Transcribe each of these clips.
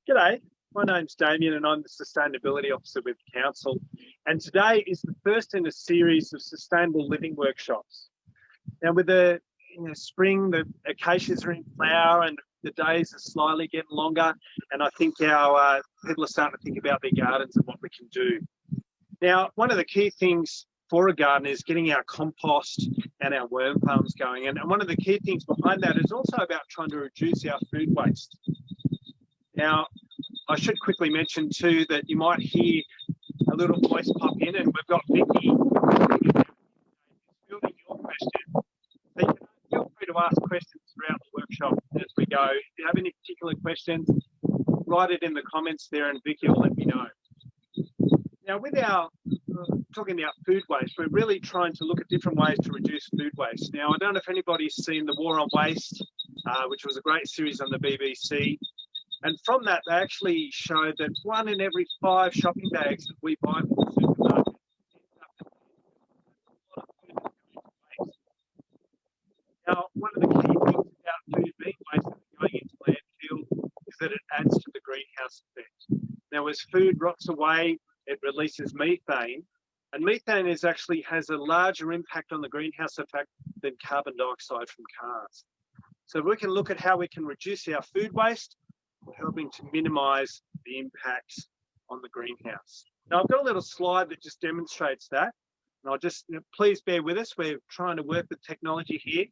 G'day, my name's Damien and I'm the Sustainability Officer with Council. And today is the first in a series of sustainable living workshops. Now with the spring, the acacias are in flower and the days are slightly getting longer. And I think our people are starting to think about their gardens and what we can do. Now, one of the key things for a garden is getting our compost and our worm farms going. And one of the key things behind that is also about trying to reduce our food waste. Now, I should quickly mention too that you might hear a little voice pop in, and we've got Vicky fielding your question. So you can feel free to ask questions throughout the workshop as we go. If you have any particular questions, write it in the comments there and Vicky will let me know. Now, with our talking about food waste, we're really trying to look at different ways to reduce food waste. Now, I don't know if anybody's seen The War on Waste, which was a great series on the BBC. And from that, they actually showed that 1 in every 5 shopping bags that we buy from the supermarket ends up in a lot of food that's going to waste. Now, one of the key things about food being wasted and going into landfill is that it adds to the greenhouse effect. Now, as food rots away, it releases methane, and methane actually has a larger impact on the greenhouse effect than carbon dioxide from cars. So we can look at how we can reduce our food waste, helping to minimise the impacts on the greenhouse. Now, I've got a little slide that just demonstrates that. And I'll just, please bear with us. We're trying to work with technology here.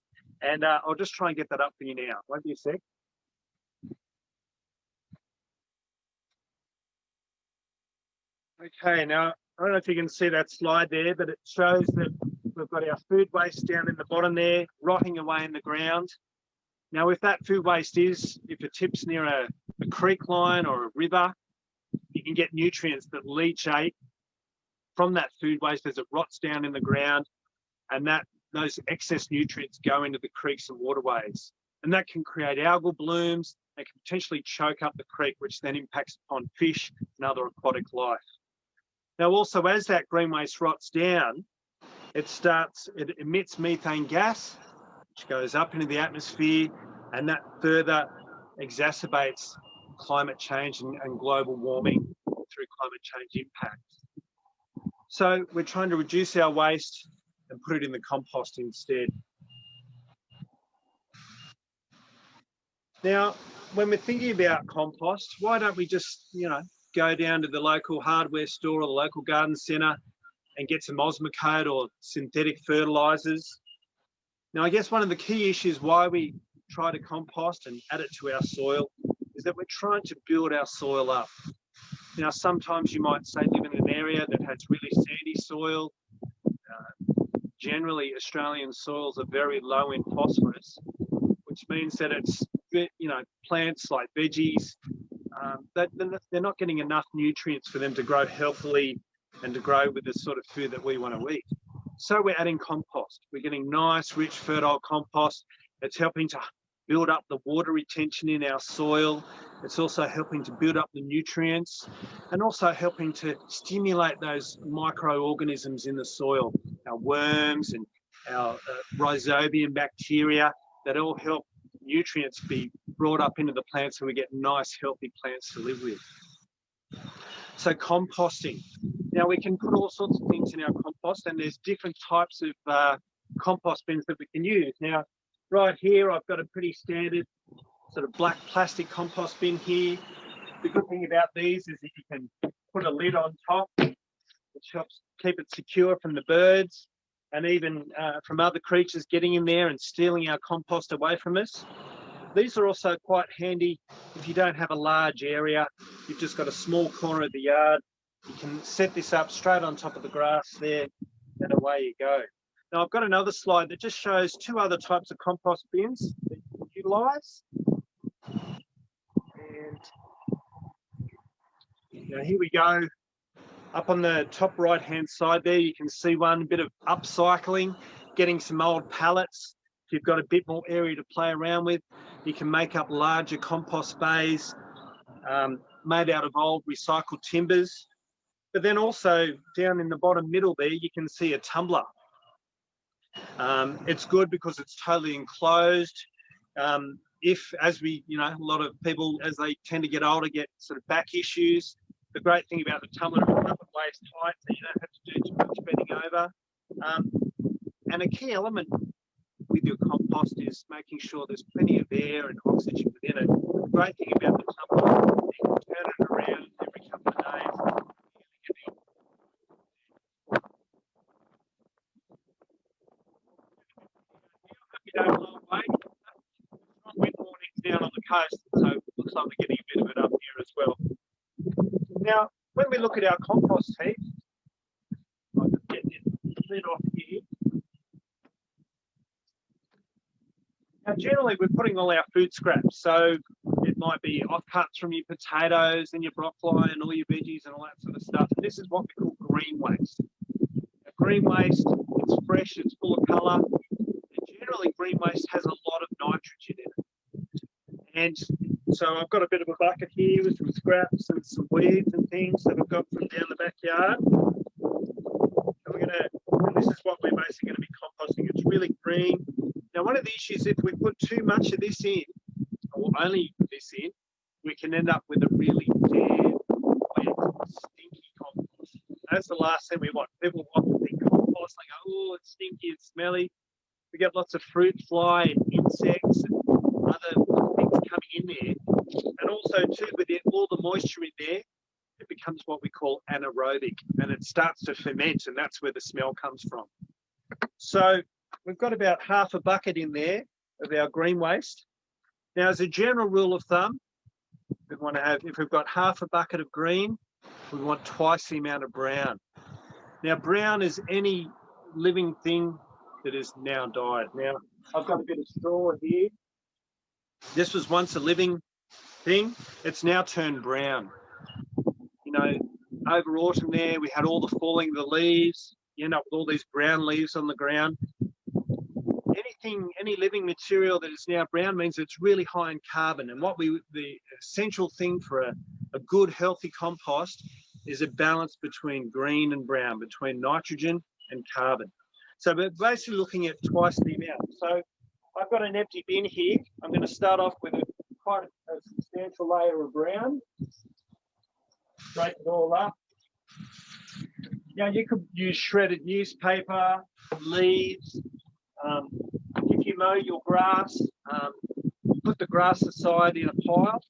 And I'll just try and get that up for you now. Won't be a sec. Okay, now, I don't know if you can see that slide there, but it shows that we've got our food waste down in the bottom there, rotting away in the ground. Now, if that food waste if it tips near a creek line or a river, you can get nutrients that leachate from that food waste as it rots down in the ground, and those excess nutrients go into the creeks and waterways. And that can create algal blooms, and can potentially choke up the creek, which then impacts upon fish and other aquatic life. Now, also, as that green waste rots down, it emits methane gas, which goes up into the atmosphere, and that further exacerbates climate change and global warming through climate change impacts. So we're trying to reduce our waste and put it in the compost instead. Now, when we're thinking about compost, why don't we just, go down to the local hardware store or the local garden centre and get some Osmocote or synthetic fertilisers? Now, I guess one of the key issues why we try to compost and add it to our soil is that we're trying to build our soil up. Now, sometimes you might say live in an area that has really sandy soil. Generally, Australian soils are very low in phosphorus, which means that it's, plants like veggies, they're not getting enough nutrients for them to grow healthily and to grow with the sort of food that we want to eat. So we're adding compost. We're getting nice, rich, fertile compost. It's helping to build up the water retention in our soil. It's also helping to build up the nutrients and also helping to stimulate those microorganisms in the soil, our worms and our rhizobium bacteria that all help nutrients be brought up into the plant so we get nice, healthy plants to live with. So composting. Now, we can put all sorts of things in our compost, and there's different types of compost bins that we can use. Now, right here, I've got a pretty standard sort of black plastic compost bin here. The good thing about these is that you can put a lid on top, which helps keep it secure from the birds and even from other creatures getting in there and stealing our compost away from us. These are also quite handy if you don't have a large area, you've just got a small corner of the yard. You can set this up straight on top of the grass there, and away you go. Now, I've got another slide that just shows 2 other types of compost bins that you can utilise. And here we go. Up on the top right-hand side there, you can see one bit of upcycling, getting some old pallets. If you've got a bit more area to play around with, you can make up larger compost bays made out of old recycled timbers. But then also down in the bottom middle there, you can see a tumbler. It's good because it's totally enclosed. if, as we, a lot of people, as they tend to get older, get sort of back issues, the great thing about the tumbler is it's up at waist height, so you don't have to do too much bending over. And a key element with your compost is making sure there's plenty of air and oxygen within it. The great thing about the tumbler, you can turn it around every couple of days. You don't blow away. Wet mornings down on the coast, so it looks like we're getting a bit of it up here as well. Now, when we look at our compost heap, I'll just get this lid off here. Now, generally, we're putting all our food scraps, so it might be offcuts from your potatoes and your broccoli and all your veggies and all that sort of stuff. And this is what we call green waste. Now, green waste, it's fresh, it's full of colour, and generally green waste has a lot of nitrogen in it. And so I've got a bit of a bucket here with some scraps and some weeds and things that I've got from down the backyard. And this is what we're basically going to be composting. It's really green. Now, one of the issues, if we put too much of this in, or only this in, we can end up with a really damp, wet, stinky compost. That's the last thing we want. People often think compost, they go, oh, it's stinky, it's smelly. We get lots of fruit fly and insects and other things coming in there. And also, too, with all the moisture in there, it becomes what we call anaerobic, and it starts to ferment, and that's where the smell comes from. So we've got about half a bucket in there of our green waste. Now, as a general rule of thumb, if we've got half a bucket of green, we want twice the amount of brown. Now, brown is any living thing that is now died. Now, I've got a bit of straw here. This was once a living thing. It's now turned brown. Over autumn there, we had all the falling of the leaves. You end up with all these brown leaves on the ground. Any living material that is now brown means it's really high in carbon. And the essential thing for a good, healthy compost is a balance between green and brown, between nitrogen and carbon. So we're basically looking at twice the amount. So I've got an empty bin here. I'm going to start off with quite a substantial layer of brown. Break it all up. Now, you could use shredded newspaper, leaves. If you mow your grass, put the grass aside in a pile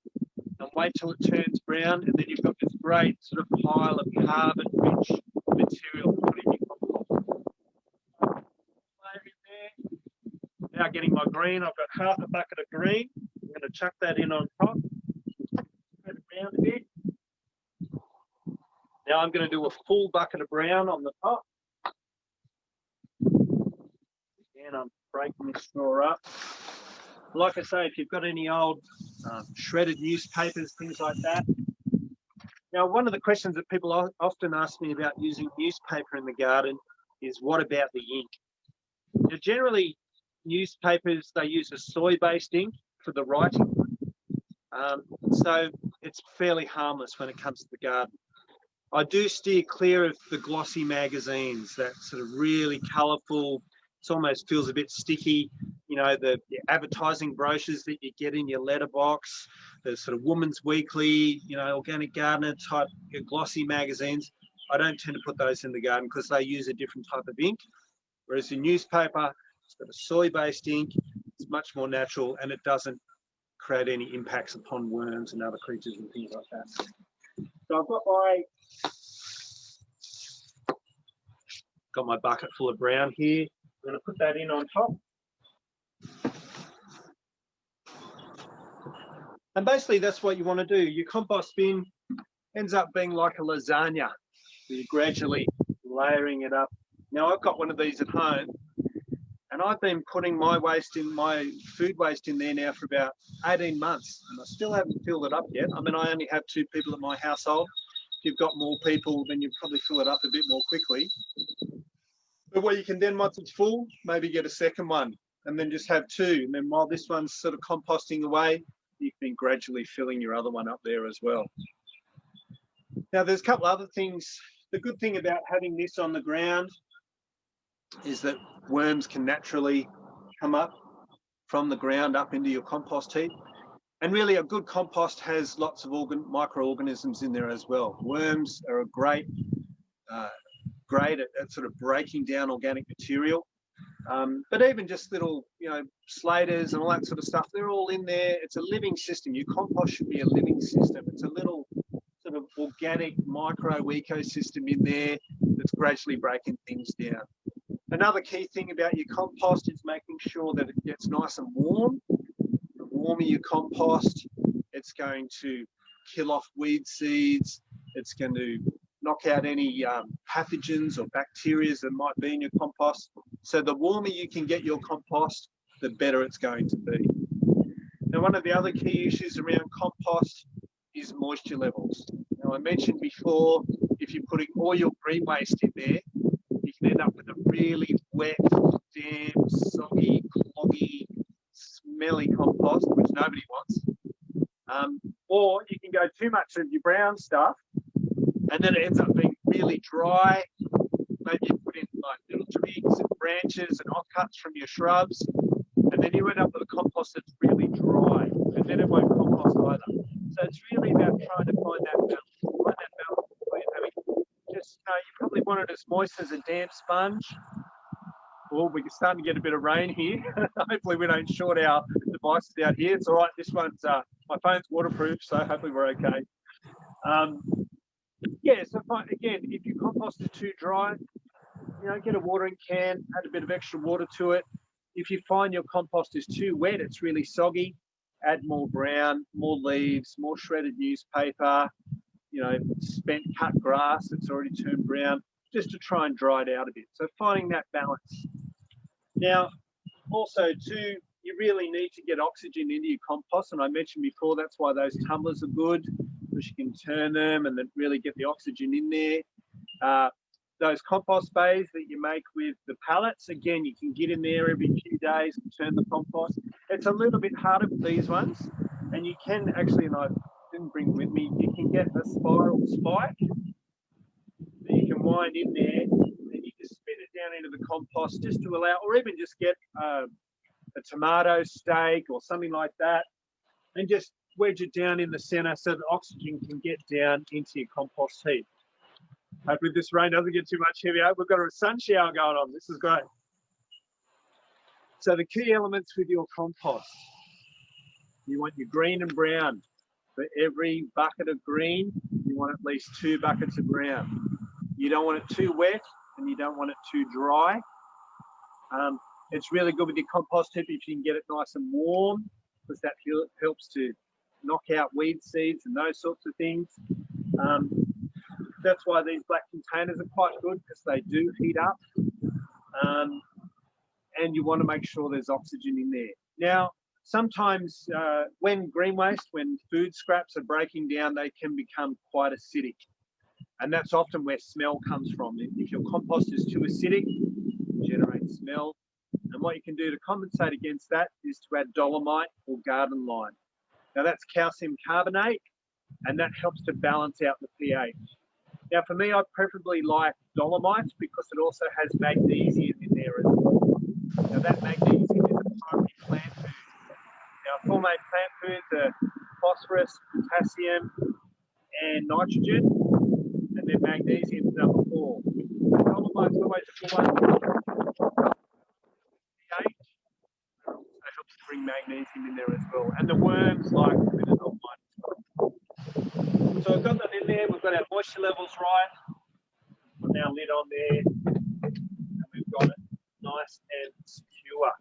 and wait till it turns brown, and then you've got this great sort of pile of carbon-rich material to put in your compost. Now getting my green, I've got half a bucket of green. I'm going to chuck that in on top. Spread it around a bit. Now I'm going to do a full bucket of brown on the top. Again, I'm breaking this straw up. Like I say, if you've got any old shredded newspapers, things like that. Now, one of the questions that people often ask me about using newspaper in the garden is, what about the ink? Now, generally, newspapers, they use a soy-based ink for the writing. So it's fairly harmless when it comes to the garden. I do steer clear of the glossy magazines, that sort of really colourful, it almost feels a bit sticky. The advertising brochures that you get in your letterbox, the sort of Woman's Weekly, Organic Gardener type glossy magazines. I don't tend to put those in the garden because they use a different type of ink. Whereas the newspaper, it's got a soy-based ink, it's much more natural, and it doesn't create any impacts upon worms and other creatures and things like that. So I've got my bucket full of brown here. I'm going to put that in on top. And basically that's what you want to do. Your compost bin ends up being like a lasagna. You're gradually layering it up. Now I've got one of these at home, and I've been putting my food waste in there now for about 18 months, and I still haven't filled it up yet. I mean, I only have 2 people in my household. If you've got more people, then you'd probably fill it up a bit more quickly. But what you can then, once it's full, maybe get a second one, and then just have 2. And then while this one's sort of composting away, you can be gradually filling your other one up there as well. Now, there's a couple other things. The good thing about having this on the ground is that worms can naturally come up. from the ground up into your compost heap. And really, a good compost has lots of microorganisms in there as well. Worms are a great at sort of breaking down organic material. But even just little, slaters and all that sort of stuff, they're all in there. It's a living system. Your compost should be a living system. It's a little sort of organic micro ecosystem in there that's gradually breaking things down. Another key thing about your compost is making sure that it gets nice and warm. The warmer your compost, it's going to kill off weed seeds. It's going to knock out any pathogens or bacteria that might be in your compost. So the warmer you can get your compost, the better it's going to be. Now, one of the other key issues around compost is moisture levels. Now, I mentioned before, if you're putting all your green waste in there, you can end up with a really wet, damp, soggy, cloggy, smelly compost, which nobody wants. Or you can go too much of your brown stuff, and then it ends up being really dry. Maybe you put in like little twigs and branches and offcuts from your shrubs, and then you end up with a compost that's really dry, and then it won't compost either. So it's really about trying to find that balance between having just, you probably want it as moist as a damp sponge. Well, we're starting to get a bit of rain here. Hopefully we don't short our devices out here. It's all right. This one's, my phone's waterproof, so hopefully we're okay. Yeah, so again, if your compost is too dry, get a watering can, add a bit of extra water to it. If you find your compost is too wet, it's really soggy, add more brown, more leaves, more shredded newspaper, spent cut grass that's already turned brown, just to try and dry it out a bit. So finding that balance. Now, also too, you really need to get oxygen into your compost, and I mentioned before that's why those tumblers are good, because you can turn them and then really get the oxygen in there. Those compost bays that you make with the pallets, again, you can get in there every few days and turn the compost. It's a little bit harder with these ones, and you can actually, and I didn't bring with me, you can get a spiral spike that you can wind in there, and you can spin it down into the compost just to allow, or even just get a tomato stake or something like that, and just wedge it down in the center so that oxygen can get down into your compost heap. Hopefully this rain doesn't get too much heavier. We've got a sun shower going on. This is great. So the key elements with your compost, you want your green and brown. For every bucket of green, you want at least 2 buckets of brown. You don't want it too wet and you don't want it too dry. It's really good with your compost heap if you can get it nice and warm, because that helps to knock out weed seeds and those sorts of things. That's why these black containers are quite good, because they do heat up. And you want to make sure there's oxygen in there. Now, sometimes when green waste, when food scraps are breaking down, they can become quite acidic. And that's often where smell comes from. If your compost is too acidic, it generates smell. And what you can do to compensate against that is to add dolomite or garden lime. Now that's calcium carbonate, and that helps to balance out the pH. Now for me, I preferably like dolomite because it also has magnesium in there as well. Now that magnesium is a primary plant food. Now four main plant foods are phosphorus, potassium, and nitrogen, and then magnesium is number 4. So dolomite's always a good one. pH also helps to bring magnesium in there as well, and the worms like a bit of dolomite as well. So we've got that in there. We've got our moisture levels right. Put our lid on there, and we've got it nice and secure.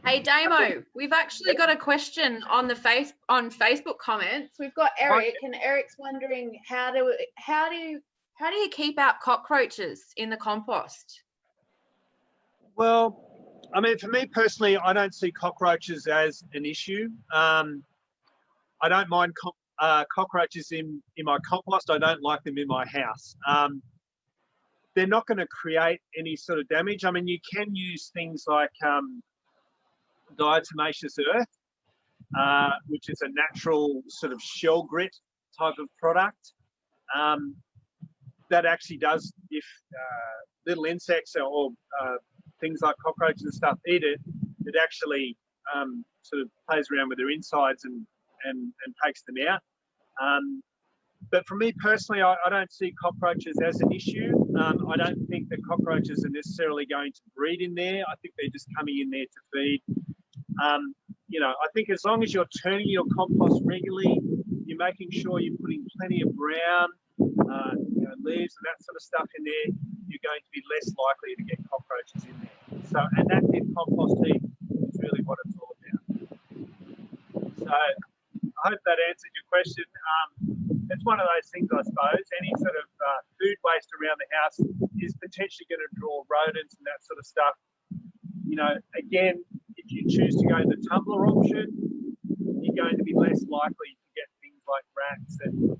Hey Damo, we've actually got a question on the Facebook comments. We've got Eric, and Eric's wondering how do you keep out cockroaches in the compost? Well, I mean, for me personally, I don't see cockroaches as an issue. I don't mind cockroaches in my compost. I don't like them in my house. They're not going to create any sort of damage. I mean, you can use things like diatomaceous earth, which is a natural sort of shell grit type of product. That actually does, if little insects or things like cockroaches and stuff eat it, it actually sort of plays around with their insides and takes them out. But for me personally, I don't see cockroaches as an issue. I don't think that cockroaches are necessarily going to breed in there. I think they're just coming in there to feed. You know, I think as long as you're turning your compost regularly, you're making sure you're putting plenty of brown, you know, leaves and that sort of stuff in there, you're going to be less likely to get cockroaches in there. So, and active composting is really what it's all about. So, I hope that answered your question. It's one of those things, I suppose. Any sort of food waste around the house is potentially going to draw rodents and that sort of stuff. You know, again, if you choose to go the tumbler option, you're going to be less likely to get things like rats and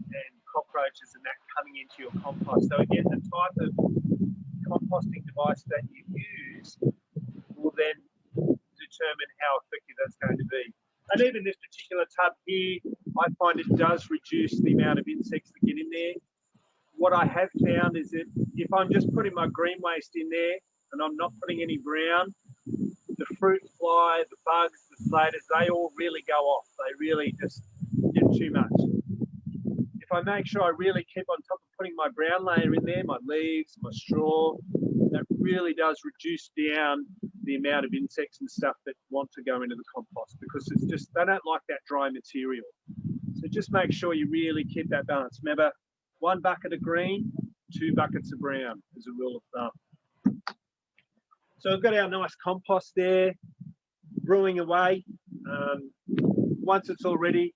cockroaches and that coming into your compost. So again, the type of composting device that you use will then determine how effective that's going to be. And even this particular tub here, I find it does reduce the amount of insects that get in there. What I have found is that if I'm just putting my green waste in there and I'm not putting any brown, the fruit fly, the bugs, the spiders, they all really go off. They really just get too much. If I make sure I really keep on top of putting my brown layer in there, my leaves, my straw, that really does reduce down the amount of insects and stuff that want to go into the compost, because it's just, they don't like that dry material. So just make sure you really keep that balance. Remember, 1 bucket of green, 2 buckets of brown is a rule of thumb. So we've got our nice compost there, brewing away. Once it's all ready,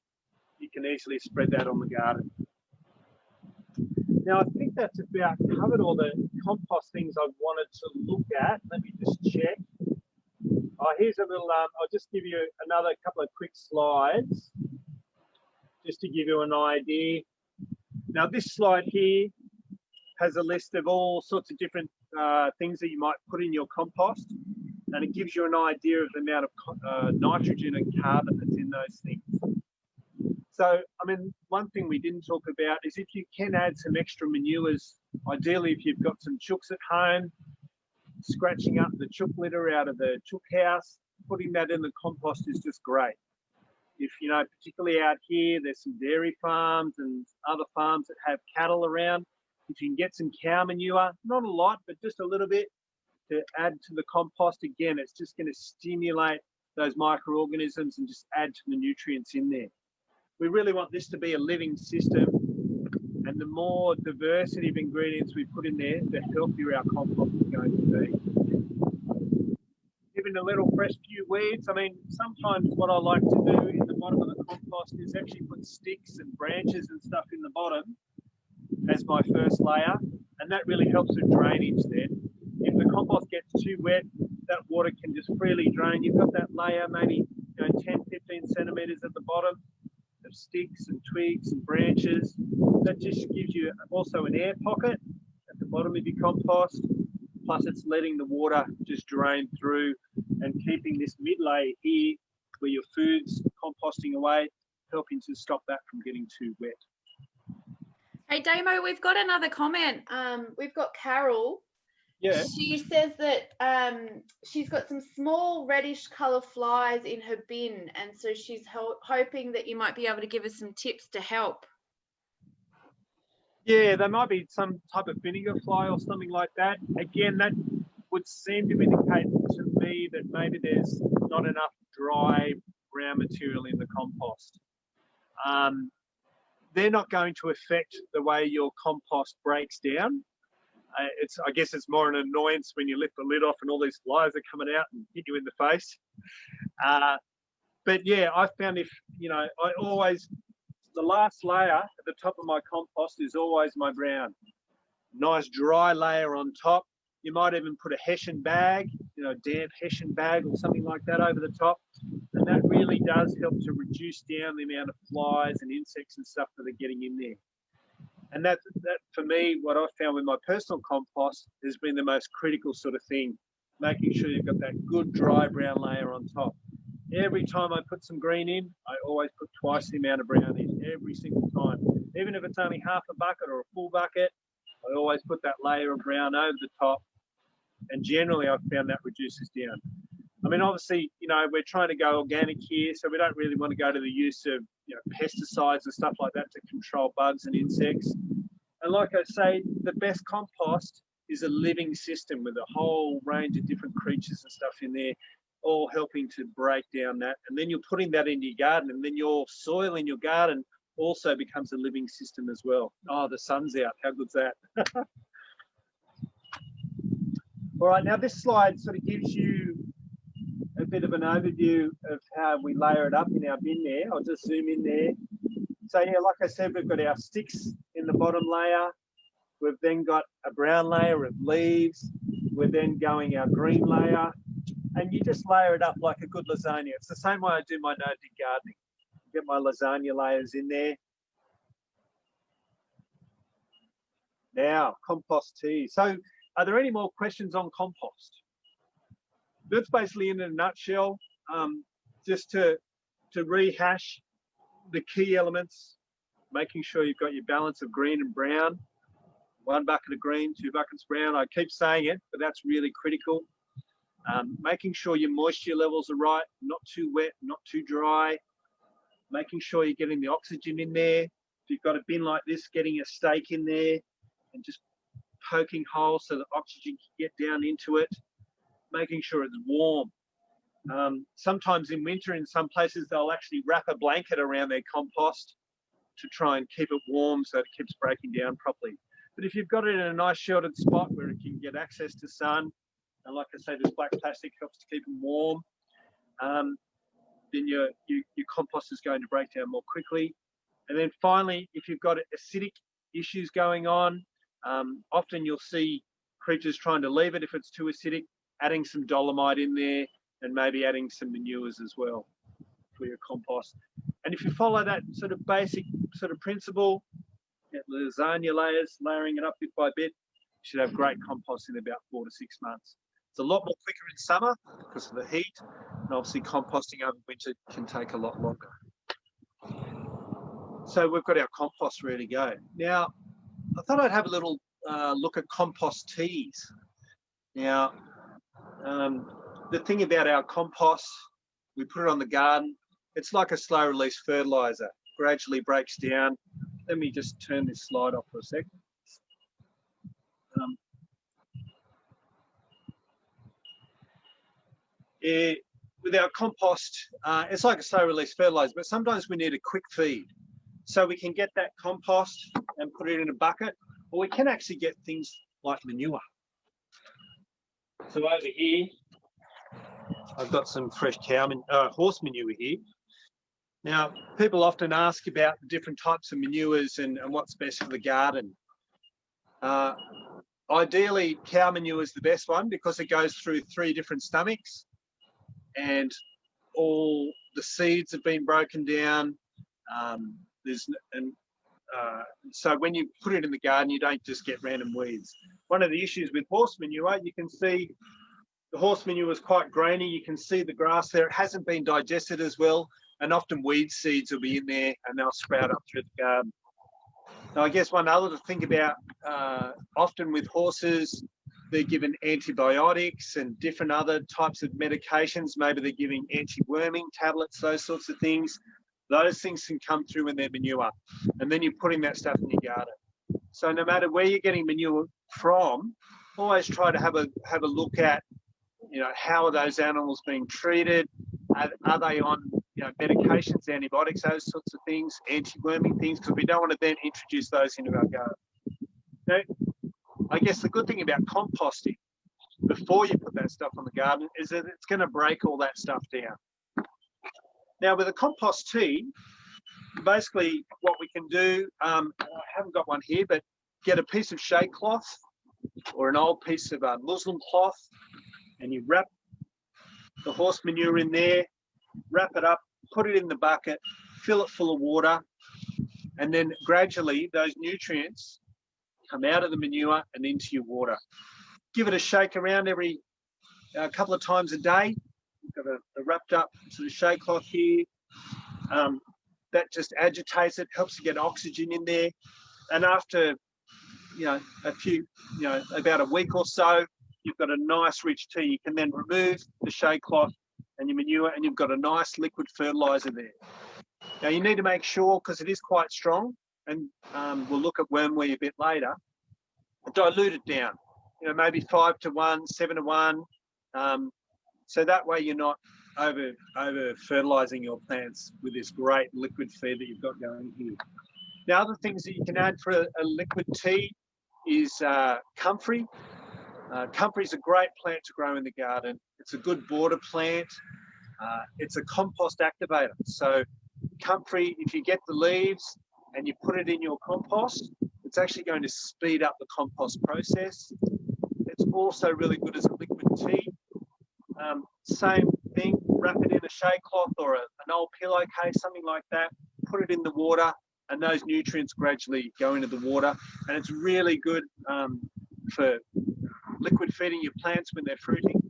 you can easily spread that on the garden. Now, I think that's about covered all the compost things I wanted to look at. Let me just check. Oh, here's a little, I'll just give you another couple of quick slides, just to give you an idea. Now, this slide here has a list of all sorts of different things that you might put in your compost, and it gives you an idea of the amount of nitrogen and carbon that's in those things. So, I mean, one thing we didn't talk about is if you can add some extra manures, ideally if you've got some chooks at home, scratching up the chook litter out of the chook house, putting that in the compost is just great. If, you know, particularly out here, there's some dairy farms and other farms that have cattle around. If you can get some cow manure, not a lot, but just a little bit to add to the compost, again, it's just going to stimulate those microorganisms and just add to the nutrients in there. We really want this to be a living system, and the more diversity of ingredients we put in there, the healthier our compost is going to be. Even a little fresh few weeds. I mean, sometimes what I like to do in the bottom of the compost is actually put sticks and branches and stuff in the bottom as my first layer, and that really helps with drainage then. If the compost gets too wet, that water can just freely drain. You've got that layer maybe 10, 15 centimetres at the bottom of sticks and twigs and branches. That just gives you also an air pocket at the bottom of your compost, plus it's letting the water just drain through and keeping this mid layer here where your food's composting away, helping to stop that from getting too wet. Hey, Damo, we've got another comment. We've got Carol. Yeah. She says that she's got some small reddish colour flies in her bin, and so she's hoping that you might be able to give us some tips to help. Yeah, there might be some type of vinegar fly or something like that. Again, that would seem to indicate to me that maybe there's not enough dry brown material in the compost. They're not going to affect the way your compost breaks down. I guess it's more an annoyance when you lift the lid off and all these flies are coming out and hit you in the face. But yeah, I found if, you know, the last layer at the top of my compost is always my brown. Nice dry layer on top. You might even put a hessian bag, you know, damp hessian bag or something like that over the top. And that really does help to reduce down the amount of flies and insects and stuff that are getting in there. And that for me, what I've found with my personal compost has been the most critical sort of thing, making sure you've got that good dry brown layer on top. Every time I put some green in, I always put twice the amount of brown in, every single time. Even if it's only half a bucket or a full bucket, I always put that layer of brown over the top. And generally, I've found that reduces down. I mean, obviously, you know, we're trying to go organic here, so we don't really want to go to the use of, you know, pesticides and stuff like that to control bugs and insects. And like I say, the best compost is a living system with a whole range of different creatures and stuff in there, all helping to break down that. And then you're putting that into your garden, and then your soil in your garden also becomes a living system as well. Oh, the sun's out. How good's that? All right, now this slide sort of gives you a bit of an overview of how we layer it up in our bin there. I'll just zoom in there. So yeah, like I said, we've got our sticks in the bottom layer. We've then got a brown layer of leaves. We're then going our green layer, and you just layer it up like a good lasagna. It's the same way I do my no-dig gardening. Get my lasagna layers in there. Now, compost tea. So are there any more questions on compost? That's basically in a nutshell, just to rehash the key elements, making sure you've got your balance of green and brown, 1 bucket of green, 2 buckets brown. I keep saying it, but that's really critical. Making sure your moisture levels are right, not too wet, not too dry. Making sure you're getting the oxygen in there. If you've got a bin like this, getting a stake in there and just poking holes so that oxygen can get down into it. Making sure it's warm. Sometimes in winter, in some places, they'll actually wrap a blanket around their compost to try and keep it warm so it keeps breaking down properly. But if you've got it in a nice sheltered spot where it can get access to sun, and like I say, this black plastic helps to keep them warm, then your compost is going to break down more quickly. And then finally, if you've got acidic issues going on, often you'll see creatures trying to leave it if it's too acidic, adding some dolomite in there and maybe adding some manures as well for your compost. And if you follow that sort of basic sort of principle, get lasagna layers, layering it up bit by bit, you should have great compost in about 4 to 6 months. It's a lot more quicker in summer because of the heat, and obviously composting over winter can take a lot longer. So we've got our compost ready to go. Now, I thought I'd have a little look at compost teas. Now, the thing about our compost, we put it on the garden, it's like a slow release fertilizer, gradually breaks down. Let me just turn this slide off for a second. With our compost, it's like a slow release fertilizer, but sometimes we need a quick feed. So we can get that compost and put it in a bucket, or we can actually get things like manure. So over here, I've got some fresh horse manure here. Now, people often ask about the different types of manures and what's best for the garden. Ideally, cow manure is the best one because it goes through 3 different stomachs and all the seeds have been broken down. So when you put it in the garden, you don't just get random weeds. One of the issues with horse manure, you can see the horse manure is quite grainy. You can see the grass there. It hasn't been digested as well. And often weed seeds will be in there and they'll sprout up through the garden. Now, I guess one other to think about, often with horses, they're given antibiotics and different other types of medications. Maybe they're giving anti-worming tablets, those sorts of things. Those things can come through in their manure. And then you're putting that stuff in your garden. So no matter where you're getting manure from, always try to have a look at, how are those animals being treated? Are they on medications, antibiotics, those sorts of things, anti-worming things, because we don't want to then introduce those into our garden. Now, I guess the good thing about composting before you put that stuff on the garden is that it's going to break all that stuff down. Now, with a compost tea, basically what we can do, I haven't got one here, but get a piece of shade cloth or an old piece of muslin cloth, and you wrap the horse manure in there, wrap it up, put it in the bucket, fill it full of water, and then gradually those nutrients come out of the manure and into your water. Give it a shake around every couple of times a day. You've got a wrapped up sort of shade cloth here. That just agitates it, helps to get oxygen in there. And after, about a week or so, you've got a nice rich tea. You can then remove the shade cloth and your manure, and you've got a nice liquid fertiliser there. Now you need to make sure, because it is quite strong, and we'll look at wormweed a bit later, dilute it down. You know, maybe 5 to 1, 7 to 1. So that way you're not over fertilising your plants with this great liquid feed that you've got going here. Now, other things that you can add for a liquid tea is comfrey. Comfrey is a great plant to grow in the garden. It's a good border plant. It's a compost activator. So comfrey, if you get the leaves and you put it in your compost, it's actually going to speed up the compost process. It's also really good as a liquid tea. Same thing, wrap it in a shade cloth or an old pillowcase, something like that, put it in the water, and those nutrients gradually go into the water. And it's really good for liquid feeding your plants when they're fruiting.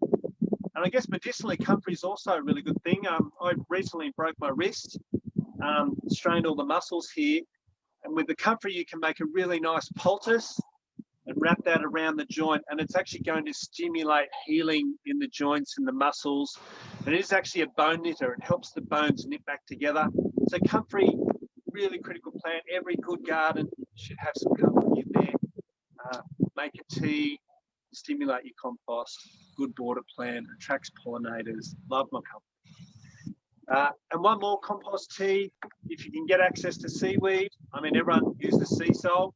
And I guess medicinally, comfrey is also a really good thing. I recently broke my wrist, strained all the muscles here. And with the comfrey, you can make a really nice poultice and wrap that around the joint. And it's actually going to stimulate healing in the joints and the muscles. And it is actually a bone knitter. It helps the bones knit back together. So comfrey, really critical plant. Every good garden should have some comfrey in there. Make a tea, stimulate your compost. Good border plant, attracts pollinators. Love my comfrey. And one more compost tea, if you can get access to seaweed. I mean, everyone uses sea salt.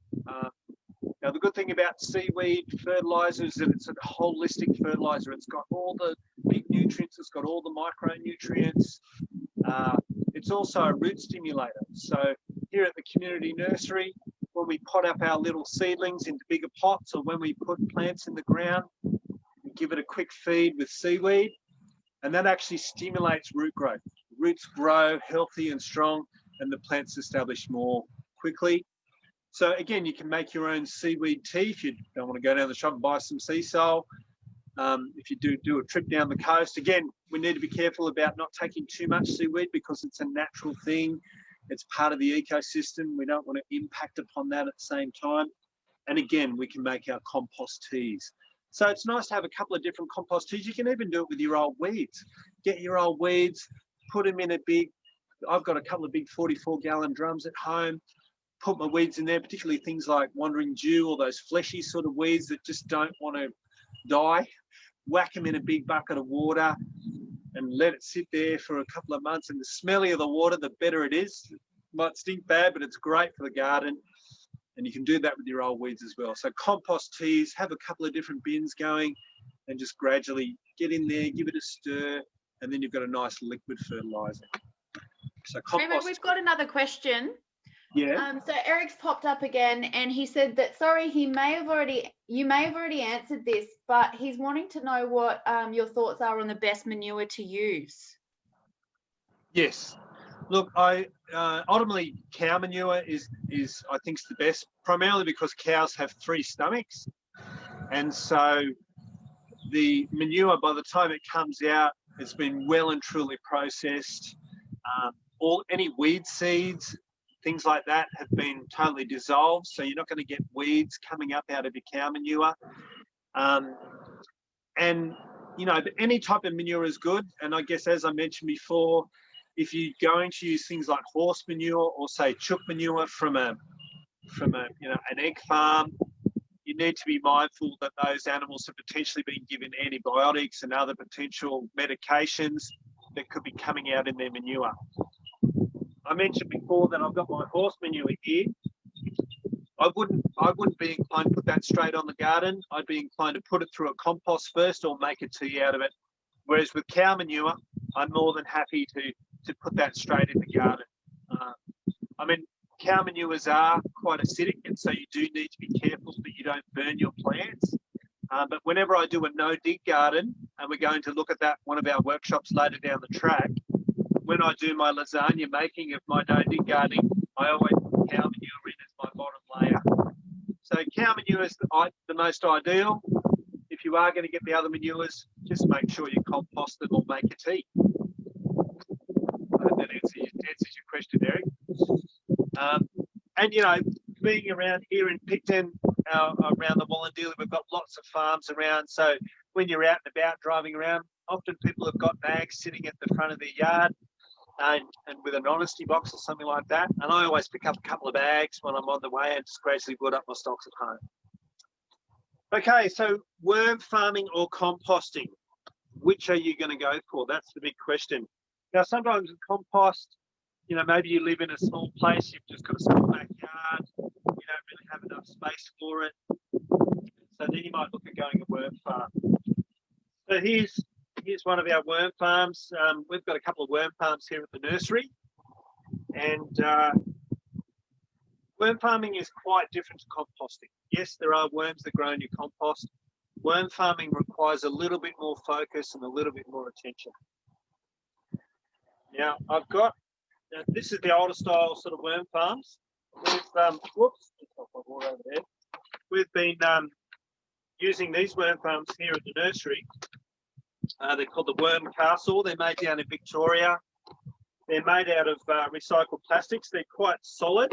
Now, the good thing about seaweed fertiliser is that it's a holistic fertiliser. It's got all the big nutrients. It's got all the micronutrients. It's also a root stimulator. So here at the community nursery, when we pot up our little seedlings into bigger pots, or when we put plants in the ground, we give it a quick feed with seaweed, and that actually stimulates root growth. Roots grow healthy and strong, and the plants establish more quickly. So again, you can make your own seaweed tea if you don't want to go down the shop and buy some sea salt. If you do a trip down the coast, again, we need to be careful about not taking too much seaweed because it's a natural thing. It's part of the ecosystem. We don't want to impact upon that at the same time. And again, we can make our compost teas. So it's nice to have a couple of different compost teas. You can even do it with your old weeds. Get your old weeds, put them in a big, I've got a couple of big 44-gallon drums at home. Put my weeds in there, particularly things like wandering dew or those fleshy sort of weeds that just don't want to die. Whack them in a big bucket of water and let it sit there for a couple of months. And the smellier the water, the better it is. It might stink bad, but it's great for the garden. And you can do that with your old weeds as well. So compost teas, have a couple of different bins going and just gradually get in there, give it a stir, and then you've got a nice liquid fertiliser. So compost. We've got another question. Yeah. So Eric's popped up again, and he said that sorry, you may have already answered this, but he's wanting to know what your thoughts are on the best manure to use. Yes. Look, ultimately cow manure is I think the best, primarily because cows have 3 stomachs, and so the manure by the time it comes out, it's been well and truly processed. Any weed seeds, things like that, have been totally dissolved, so you're not going to get weeds coming up out of your cow manure. And you know, any type of manure is good. And I guess, as I mentioned before, if you're going to use things like horse manure or say chook manure from an egg farm, you need to be mindful that those animals have potentially been given antibiotics and other potential medications that could be coming out in their manure. I mentioned before that I've got my horse manure here. I wouldn't be inclined to put that straight on the garden. I'd be inclined to put it through a compost first or make a tea out of it. Whereas with cow manure, I'm more than happy to put that straight in the garden. I mean, cow manures are quite acidic, and so you do need to be careful that you don't burn your plants. But whenever I do a no-dig garden, and we're going to look at that one of our workshops later down the track, when I do my lasagna making of my no-dig gardening, I always put cow manure in as my bottom layer. So cow manure is the most ideal. If you are going to get the other manures, just make sure you compost them or make a tea. I hope that answers your question, Eric. And you know, being around here in Picton, around the Wollondilly. We've got lots of farms around. So when you're out and about driving around, often people have got bags sitting at the front of their yard and with an honesty box or something like that. And I always pick up a couple of bags when I'm on the way and just gradually build up my stocks at home. Okay, so worm farming or composting, which are you going to go for? That's the big question. Now, sometimes with compost, you know, maybe you live in a small place, you've just got a small backyard, you don't really have enough space for it. So then you might look at going a worm farm. So here's one of our worm farms. We've got a couple of worm farms here at the nursery. And worm farming is quite different to composting. Yes, there are worms that grow in your compost. Worm farming requires a little bit more focus and a little bit more attention. Now, I've got, this is the older style sort of worm farms. We've, whoops, over there. We've been using these worm farms here at the nursery. They're called the Worm Castle. They're made down in Victoria. They're made out of recycled plastics. They're quite solid.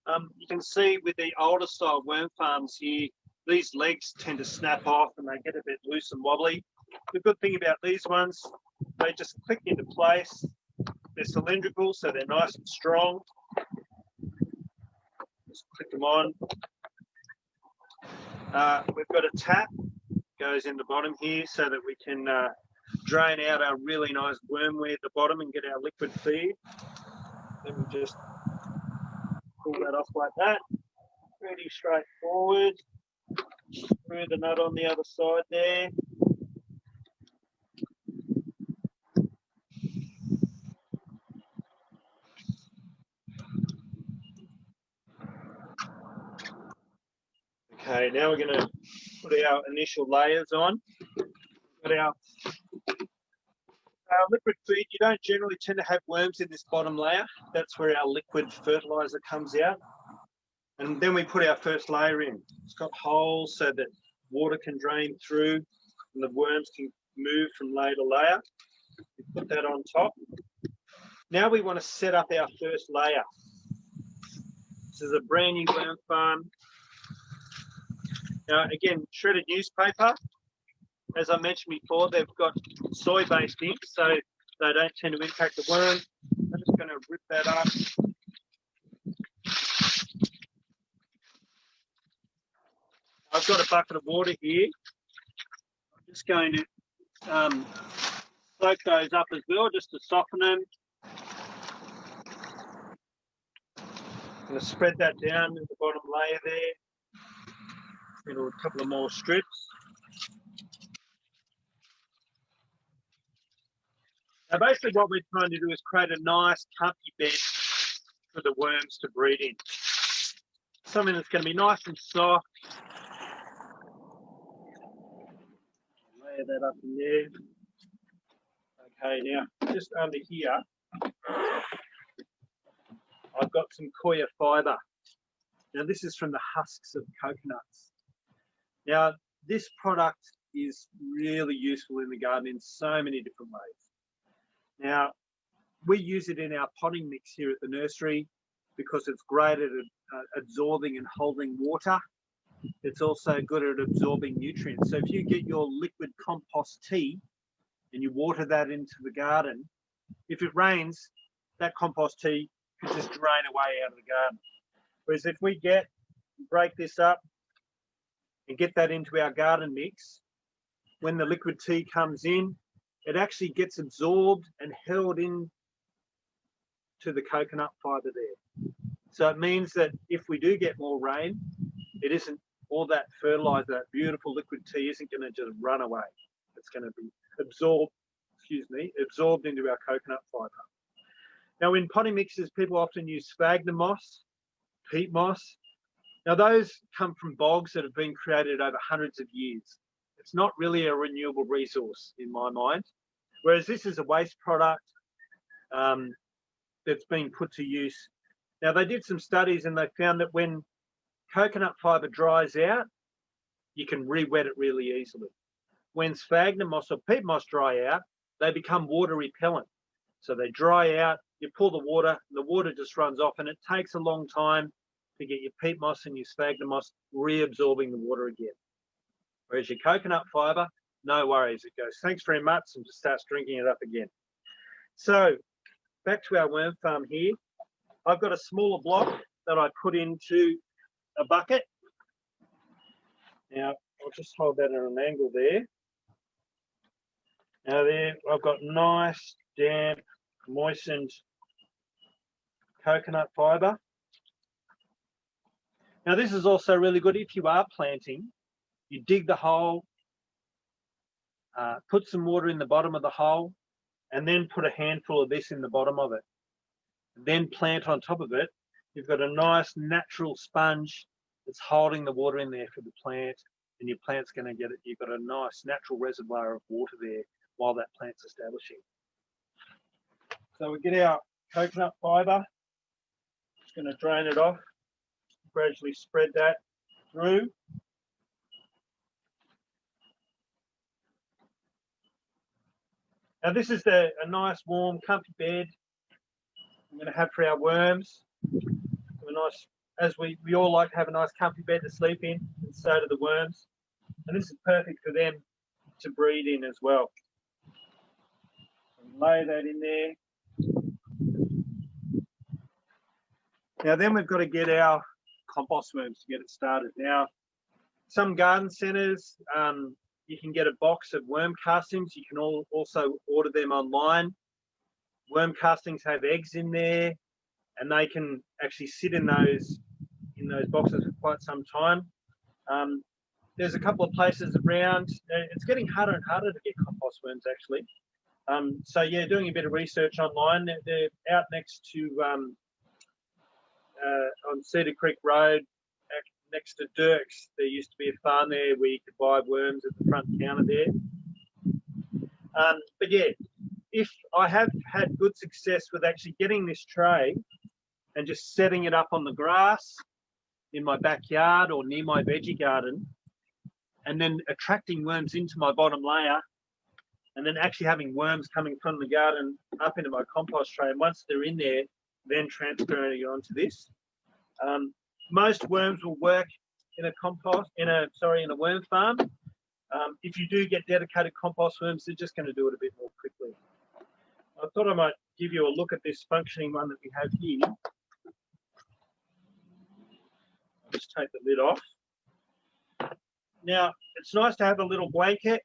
You can see with the older style worm farms here, these legs tend to snap off and they get a bit loose and wobbly. The good thing about these ones, they just click into place. They're cylindrical, so they're nice and strong. Just click them on. We've got a tap, goes in the bottom here so that we can drain out our really nice wormware at the bottom and get our liquid feed. Then we just pull that off like that. Pretty straightforward. Screw the nut on the other side there. Okay, now we're going to put our initial layers on. Got our liquid feed. You don't generally tend to have worms in this bottom layer. That's where our liquid fertilizer comes out. And then we put our first layer in. It's got holes so that water can drain through and the worms can move from layer to layer. We put that on top. Now we want to set up our first layer. This is a brand new worm farm. Now, again, shredded newspaper. As I mentioned before, they've got soy-based ink, so they don't tend to impact the worm. I'm just going to rip that up. I've got a bucket of water here. I'm just going to soak those up as well, just to soften them. I'm going to spread that down in the bottom layer there. A couple of more strips. Now basically what we're trying to do is create a nice comfy bed for the worms to breed in. Something that's going to be nice and soft. Layer that up in there. Okay, now just under here, I've got some coir fibre. Now this is from the husks of coconuts. Now this product is really useful in the garden in so many different ways. Now we use it in our potting mix here at the nursery because it's great at absorbing and holding water. It's also good at absorbing nutrients. So if you get your liquid compost tea and you water that into the garden, if it rains, that compost tea could just drain away out of the garden. Whereas if we break this up and get that into our garden mix, when the liquid tea comes in, it actually gets absorbed and held in to the coconut fibre there. So it means that if we do get more rain, it isn't all that fertilizer, that beautiful liquid tea isn't going to just run away. It's going to be absorbed into our coconut fibre. Now in potting mixes, people often use sphagnum moss, peat moss. Now those come from bogs that have been created over hundreds of years. It's not really a renewable resource in my mind. Whereas this is a waste product that's been put to use. Now they did some studies and they found that when coconut fibre dries out, you can re-wet it really easily. When sphagnum moss or peat moss dry out, they become water repellent. So they dry out, you pull the water just runs off, and it takes a long time to get your peat moss and your sphagnum moss reabsorbing the water again. Whereas your coconut fibre, no worries. It goes, thanks very much, and just starts drinking it up again. So back to our worm farm here. I've got a smaller block that I put into a bucket. Now, I'll just hold that at an angle there. Now there, I've got nice, damp, moistened coconut fibre. Now this is also really good if you are planting. You dig the hole, put some water in the bottom of the hole, and then put a handful of this in the bottom of it. Then plant on top of it. You've got a nice natural sponge that's holding the water in there for the plant, and your plant's going to get it. You've got a nice natural reservoir of water there while that plant's establishing. So we get our coconut fibre. Just going to drain it off. Gradually spread that through. Now this is a nice, warm, comfy bed I'm going to have for our worms. A nice, as we all like to have a nice, comfy bed to sleep in, and so do the worms. And this is perfect for them to breed in as well. And lay that in there. Now then we've got to get our compost worms to get it started. Now, some garden centres, you can get a box of worm castings. You can also order them online. Worm castings have eggs in there, and they can actually sit in those boxes for quite some time. There's a couple of places around. It's getting harder and harder to get compost worms actually. So yeah, doing a bit of research online. They're out next to on Cedar Creek Road, next to Dirk's. There used to be a farm there where you could buy worms at the front counter there. But yeah, if I have had good success with actually getting this tray and just setting it up on the grass in my backyard or near my veggie garden, and then attracting worms into my bottom layer, and then actually having worms coming from the garden up into my compost tray, and once they're in there, then transferring it onto this. Most worms will work in a worm farm. If you do get dedicated compost worms, they're just going to do it a bit more quickly. I thought I might give you a look at this functioning one that we have here. I'll just take the lid off. Now, it's nice to have a little blanket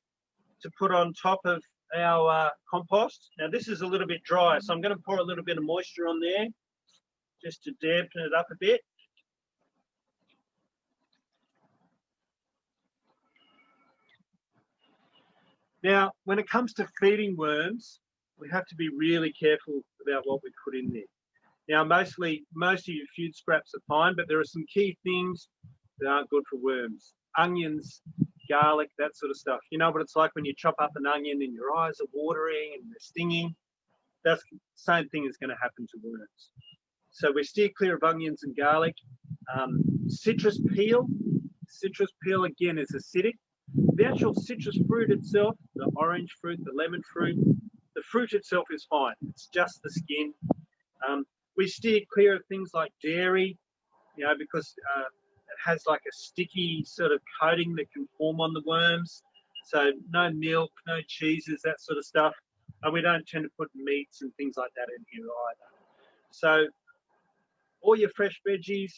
to put on top of our compost. Now, this is a little bit dry, so I'm going to pour a little bit of moisture on there just to dampen it up a bit. Now, when it comes to feeding worms, we have to be really careful about what we put in there. Now, most of your food scraps are fine, but there are some key things that aren't good for worms. Onions, garlic, that sort of stuff. You know what it's like when you chop up an onion and your eyes are watering and they're stinging? That's the same thing is going to happen to worms. So we steer clear of onions and garlic. Citrus peel again is acidic. The actual citrus fruit itself, the orange fruit, the lemon fruit, the fruit itself is fine. It's just the skin. We steer clear of things like dairy, you know, because it has like a sticky sort of coating that can form on the worms. So no milk, no cheeses, that sort of stuff. And we don't tend to put meats and things like that in here either. So all your fresh veggies,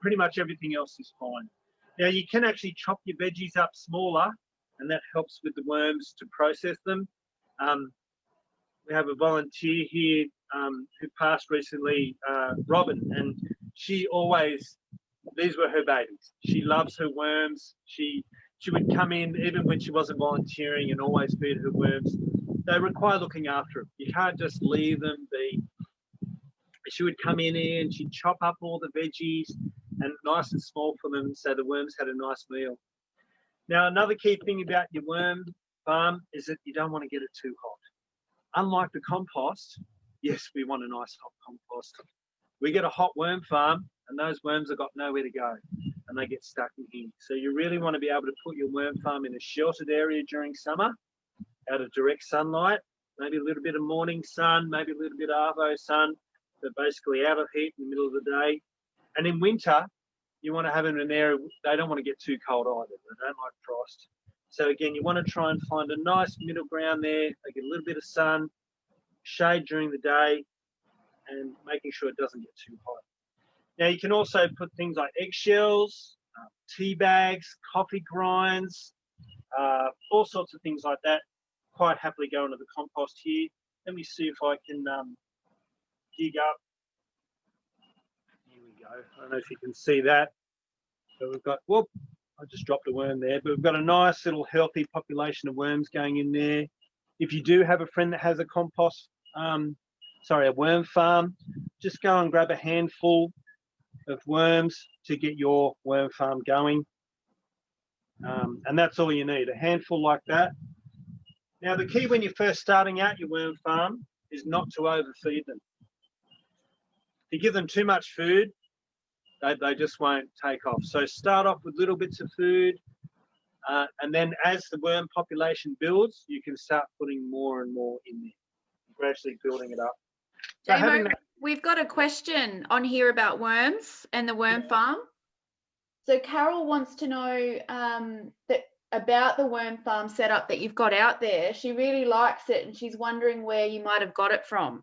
pretty much everything else is fine. Now you can actually chop your veggies up smaller, and that helps with the worms to process them. We have a volunteer here who passed recently, Robin, and she always, these were her babies. She loves her worms. She would come in even when she wasn't volunteering and always feed her worms. They require looking after them. You can't just leave them be. She would come in here and she'd chop up all the veggies and nice and small for them so the worms had a nice meal. Now, another key thing about your worm farm is that you don't want to get it too hot. Unlike the compost, yes, we want a nice hot compost. We get a hot worm farm and those worms have got nowhere to go and they get stuck in here. So you really want to be able to put your worm farm in a sheltered area during summer, out of direct sunlight, maybe a little bit of morning sun, maybe a little bit of arvo sun, but basically out of heat in the middle of the day. And in winter, you want to have them in an area, they don't want to get too cold either. They don't like frost. So again, you want to try and find a nice middle ground there. They get a little bit of sun, shade during the day, and making sure it doesn't get too hot. Now you can also put things like eggshells, tea bags, coffee grinds, all sorts of things like that. Quite happily go into the compost here. Let me see if I can dig up. Here we go. I don't know if you can see that. But we've got, whoop, I just dropped a worm there, but we've got a nice little healthy population of worms going in there. If you do have a friend that has a a worm farm, just go and grab a handful of worms to get your worm farm going. And that's all you need, a handful like that. Now, the key when you're first starting out your worm farm is not to overfeed them. If you give them too much food, they just won't take off. So start off with little bits of food, and then as the worm population builds, you can start putting more and more in there, gradually building it up. So Damo, we've got a question on here about worms and the worm farm. So Carol wants to know about the worm farm setup that you've got out there. She really likes it, and she's wondering where you might have got it from.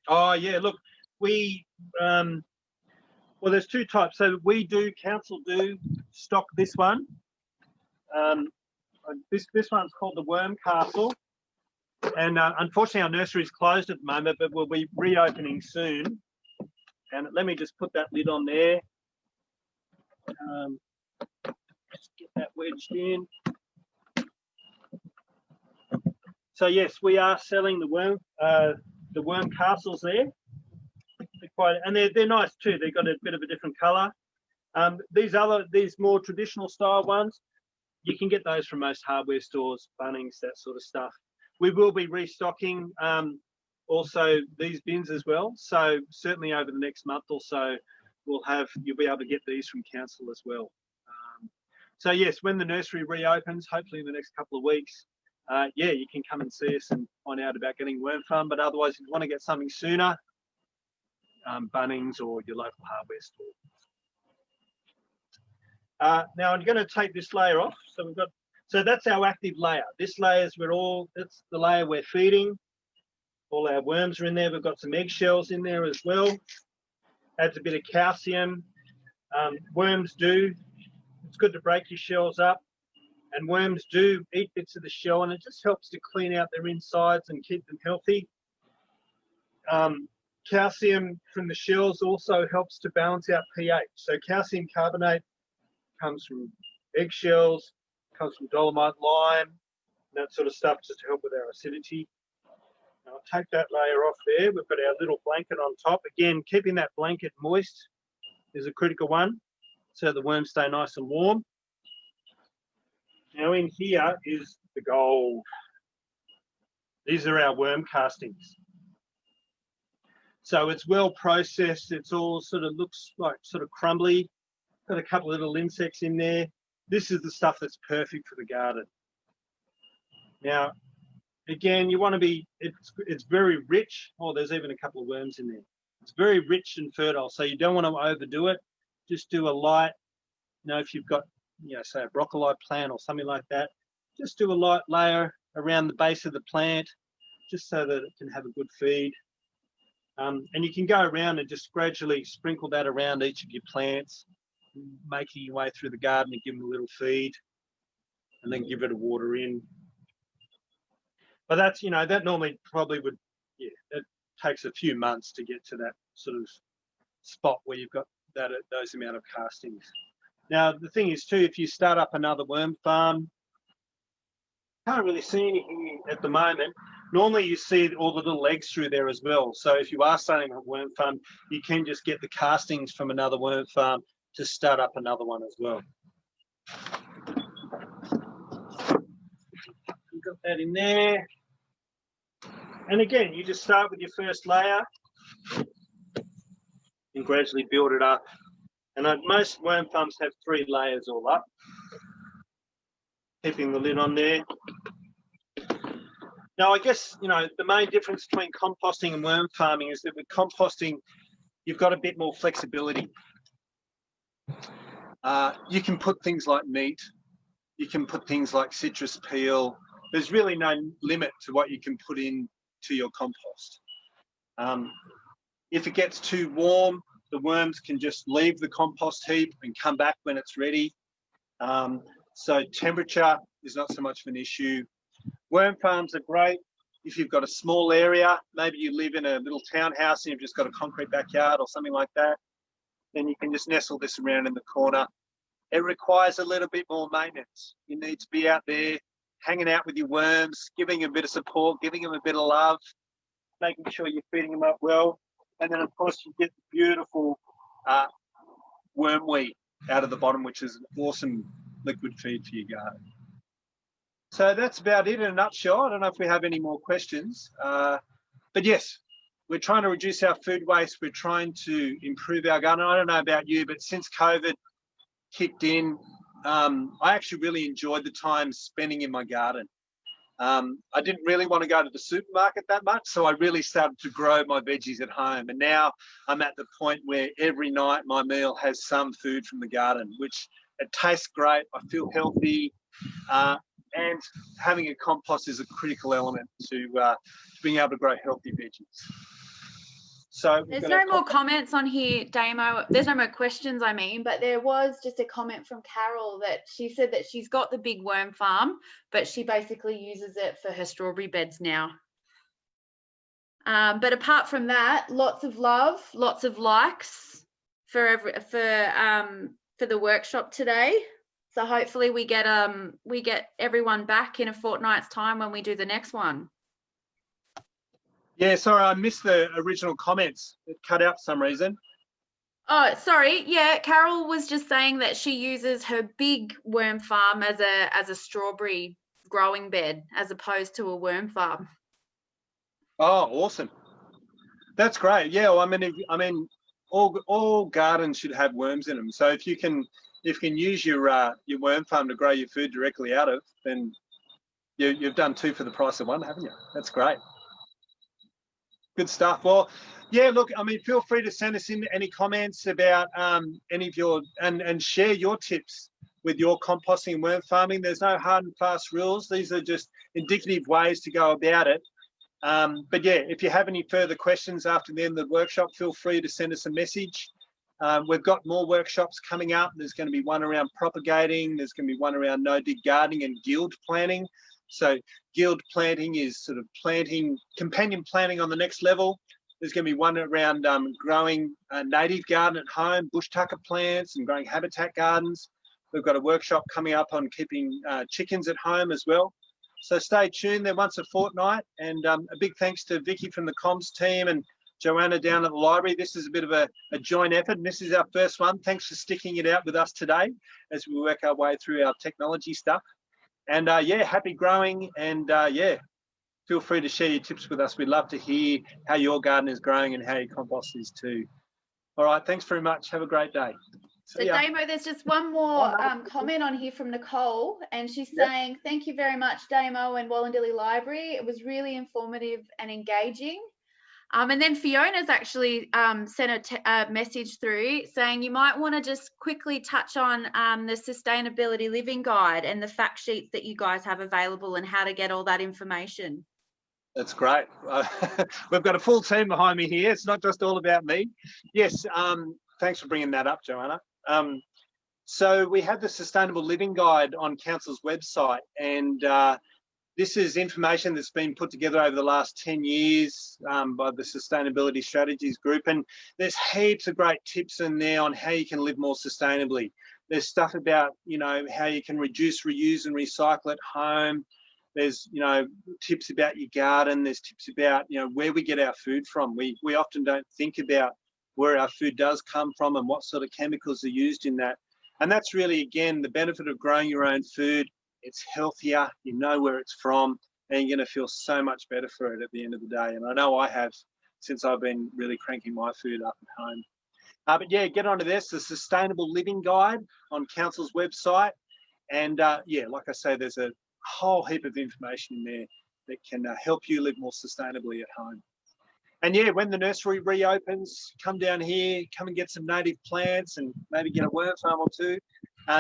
Oh yeah, look, we well, there's two types. So council do stock this one. This one's called the Worm Castle, and unfortunately our nursery is closed at the moment, but we'll be reopening soon. And let me just put that lid on there. Just get that wedged in. So yes, we are selling the worm castles there. They're nice too. They've got a bit of a different colour. These more traditional style ones, you can get those from most hardware stores, Bunnings, that sort of stuff. We will be restocking also these bins as well. So certainly over the next month or so, you'll be able to get these from council as well. So yes, when the nursery reopens, hopefully in the next couple of weeks, you can come and see us and find out about getting worm farm. But otherwise, if you want to get something sooner, Bunnings or your local hardware store. Now I'm going to take this layer off. So that's our active layer. This layer is that's the layer we're feeding. All our worms are in there. We've got some eggshells in there as well. Adds a bit of calcium. It's good to break your shells up. And worms do eat bits of the shell, and it just helps to clean out their insides and keep them healthy. Calcium from the shells also helps to balance out pH. So calcium carbonate comes from eggshells, comes from dolomite lime, and that sort of stuff, just to help with our acidity. Now I'll take that layer off there. We've got our little blanket on top. Again, keeping that blanket moist is a critical one, so the worms stay nice and warm. Now in here is the gold. These are our worm castings. So it's well processed. It's all sort of looks like sort of crumbly. Got a couple of little insects in there. This is the stuff that's perfect for the garden. Now, again, you want to be, it's very rich. Oh, there's even a couple of worms in there. It's very rich and fertile, so you don't want to overdo it. Just do a light, if you've got, say a broccoli plant or something like that, just do a light layer around the base of the plant, just so that it can have a good feed. And you can go around and just gradually sprinkle that around each of your plants, making your way through the garden and give them a little feed, and then give it a water in. But that's, that normally probably would, it takes a few months to get to that sort of spot where you've got those amount of castings. Now, the thing is too, if you start up another worm farm, can't really see anything at the moment. Normally you see all the little eggs through there as well. So if you are starting a worm farm, you can just get the castings from another worm farm to start up another one as well. Got that in there. And again, you just start with your first layer and gradually build it up. And most worm farms have 3 layers all up. Keeping the lid on there. Now, I guess, the main difference between composting and worm farming is that with composting, you've got a bit more flexibility. You can put things like meat, you can put things like citrus peel. There's really no limit to what you can put in to your compost. If it gets too warm, the worms can just leave the compost heap and come back when it's ready. So temperature is not so much of an issue. Worm farms are great if you've got a small area. Maybe you live in a little townhouse and you've just got a concrete backyard or something like that. Then you can just nestle this around in the corner. It requires a little bit more maintenance. You need to be out there hanging out with your worms, giving them a bit of support, giving them a bit of love, making sure you're feeding them up well. And then, of course, you get the beautiful worm wheat out of the bottom, which is an awesome liquid feed for your garden. So that's about it in a nutshell. I don't know if we have any more questions. But yes, we're trying to reduce our food waste. We're trying to improve our garden. I don't know about you, but since COVID kicked in, I actually really enjoyed the time spending in my garden. I didn't really want to go to the supermarket that much, so I really started to grow my veggies at home. And now I'm at the point where every night my meal has some food from the garden, which it tastes great. I feel healthy, and having a compost is a critical element to being able to grow healthy veggies. So there's no more comments on here, Damo. There's no more questions, I mean, but there was just a comment from Carol that she said that she's got the big worm farm, but she basically uses it for her strawberry beds now. But apart from that, lots of love, lots of likes for the workshop today. So hopefully we get everyone back in a fortnight's time when we do the next one. Yeah, sorry, I missed the original comments. It cut out for some reason. Oh, sorry. Yeah, Carol was just saying that she uses her big worm farm as a strawberry growing bed as opposed to a worm farm. Oh, awesome. That's great. Yeah, well, I mean, all gardens should have worms in them. So if you can use your worm farm to grow your food directly out of, then you've done two for the price of one, haven't you? That's great. Good stuff. Well, yeah, look, I mean, feel free to send us in any comments about any of your, and share your tips with your composting and worm farming. There's no hard and fast rules. These are just indicative ways to go about it. But yeah, if you have any further questions after the end of the workshop, feel free to send us a message. We've got more workshops coming up. There's going to be one around propagating. There's going to be one around no-dig gardening and guild planting. So guild planting is sort of companion planting on the next level. There's going to be one around growing a native garden at home, bush tucker plants and growing habitat gardens. We've got a workshop coming up on keeping chickens at home as well. So stay tuned. They're once a fortnight. And a big thanks to Vicky from the comms team and Joanna down at the library. This is a bit of a joint effort, and this is our first one. Thanks for sticking it out with us today as we work our way through our technology stuff. And yeah, happy growing, and yeah, feel free to share your tips with us. We'd love to hear how your garden is growing and how your compost is too. All right, thanks very much. Have a great day. So Damo, there's just one more comment on here from Nicole, and she's saying, thank you very much, Damo and Wollondilly Library. It was really informative and engaging. And then Fiona's actually sent a message through saying you might want to just quickly touch on the Sustainability Living Guide and the fact sheets that you guys have available and how to get all that information. That's great. We've got a full team behind me here. It's not just all about me. Yes, thanks for bringing that up, Joanna. So we have the Sustainable Living Guide on Council's website, and this is information that's been put together over the last 10 years by the Sustainability Strategies Group. And there's heaps of great tips in there on how you can live more sustainably. There's stuff about, you know, how you can reduce, reuse and recycle at home. There's, you know, tips about your garden. There's tips about, you know, where we get our food from. We often don't think about where our food does come from and what sort of chemicals are used in that. And that's really, again, the benefit of growing your own food. It's healthier, you know where it's from, and you're going to feel so much better for it at the end of the day. And I know I have, since I've been really cranking my food up at home. But yeah, get onto this, the Sustainable Living Guide on Council's website. And yeah, like I say, there's a whole heap of information in there that can help you live more sustainably at home. And yeah, when the nursery reopens, come down here, come and get some native plants and maybe get a worm farm or two.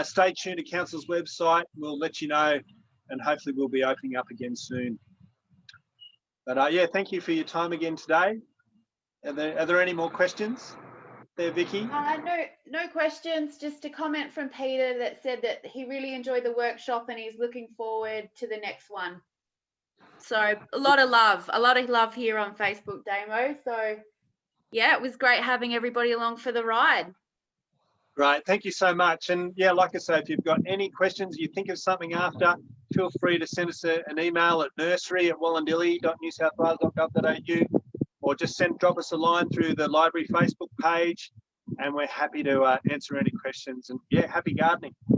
Stay tuned to Council's website. We'll let you know, and hopefully we'll be opening up again soon. But yeah, thank you for your time again today. Are there any more questions there, Vicky? No questions. Just a comment from Peter that said that he really enjoyed the workshop and he's looking forward to the next one. So a lot of love here on Facebook, Damo. So yeah, it was great having everybody along for the ride. Right, thank you so much. And yeah, like I say, if you've got any questions, you think of something after, feel free to send us an email at nursery@wollondilly.newsouthwales.gov.au, or just drop us a line through the library Facebook page, and we're happy to answer any questions. And yeah, happy gardening.